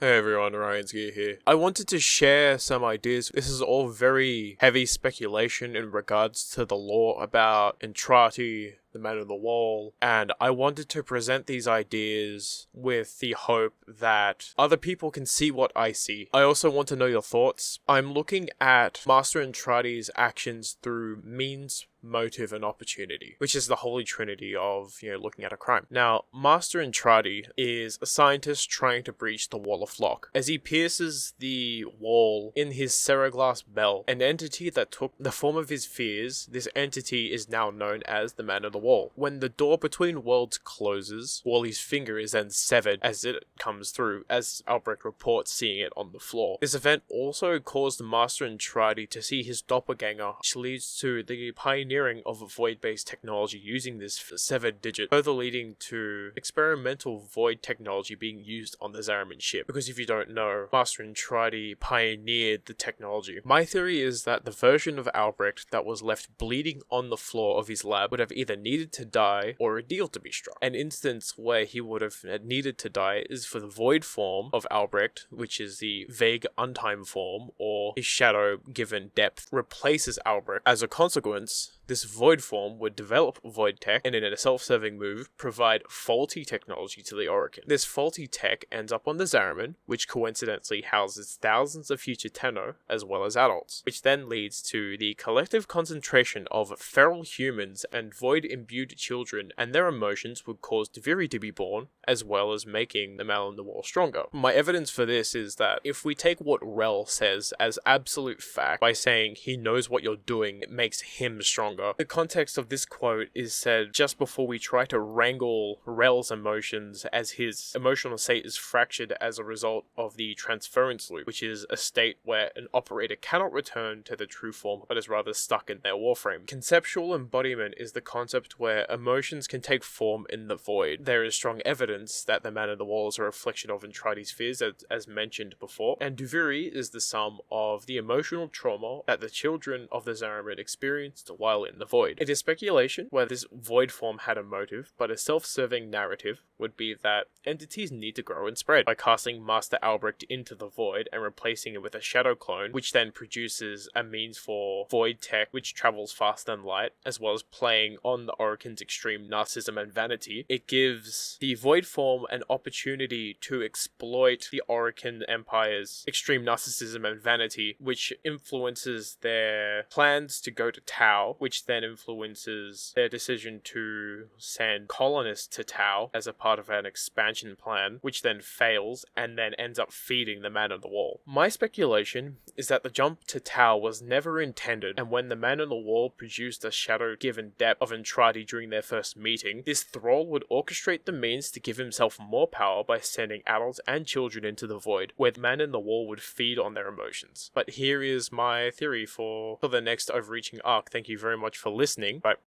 Hey everyone, Orionsgear here. I wanted to share some ideas. This is all very heavy speculation in regards to the lore about Entrati, the Man of the Wall, and I wanted to present these ideas with the hope that other people can see what I see. I also want to know your thoughts. I'm looking at Master Entrati's actions through means, motive, and opportunity, which is the holy trinity of, looking at a crime. Now, Master Entrati is a scientist trying to breach the Wall of Lock. As he pierces the wall in his Seraglass bell, an entity that took the form of his fears, this entity is now known as the Man of the Wall. When the door between worlds closes, Wally's finger is then severed as it comes through, as Albrecht reports seeing it on the floor. This event also caused Master Entrati to see his doppelganger, which leads to the pioneering of a void-based technology using this severed digit, further leading to experimental void technology being used on the ZARIMAN ship. Because if you don't know, Master Entrati pioneered the technology. My theory is that the version of Albrecht that was left bleeding on the floor of his lab would have either needed to die or a deal to be struck. An instance where he would have needed to die is for the void form of Albrecht, which is the vague untime form, or his shadow given depth replaces Albrecht. As a consequence, this void form would develop void tech and in a self-serving move provide faulty technology to the Orokin. This faulty tech ends up on the ZARIMAN, which coincidentally houses thousands of future Tenno as well as adults, which then leads to the collective concentration of feral humans and void-imbued children, and their emotions would cause Deviri to be born, as well as making the Man on the Wall stronger. My evidence for this is that if we take what Rel says as absolute fact by saying he knows what you're doing, it makes him stronger. The context of this quote is said just before we try to wrangle Rel's emotions, as his emotional state is fractured as a result of the transference loop, which is a state where an operator cannot return to the true form but is rather stuck in their Warframe. Conceptual embodiment is the concept where emotions can take form in the void. There is strong evidence that the Man of the Wall is a reflection of Entrati's fears, as mentioned before, and Deviri is the sum of the emotional trauma that the children of the ZARIMAN experienced while in the void. It is speculation whether this void form had a motive, but a self-serving narrative would be that entities need to grow and spread. By casting Master Albrecht into the void and replacing it with a shadow clone, which then produces a means for void tech which travels faster than light, as well as playing on the Orokin's extreme narcissism and vanity, it gives the void form an opportunity to exploit the Orokin Empire's extreme narcissism and vanity, which influences their plans to go to Tau, which then influences their decision to send colonists to Tau as a part of an expansion plan, which then fails and then ends up feeding the Man on the Wall. My speculation is that the jump to Tau was never intended, and when the Man on the Wall produced a shadow-given depth of Entrati during their first meeting, this thrall would orchestrate the means to give himself more power by sending adults and children into the void, where the Man in the Wall would feed on their emotions. But here is my theory for the next overreaching arc. Thank you very much for listening. Bye.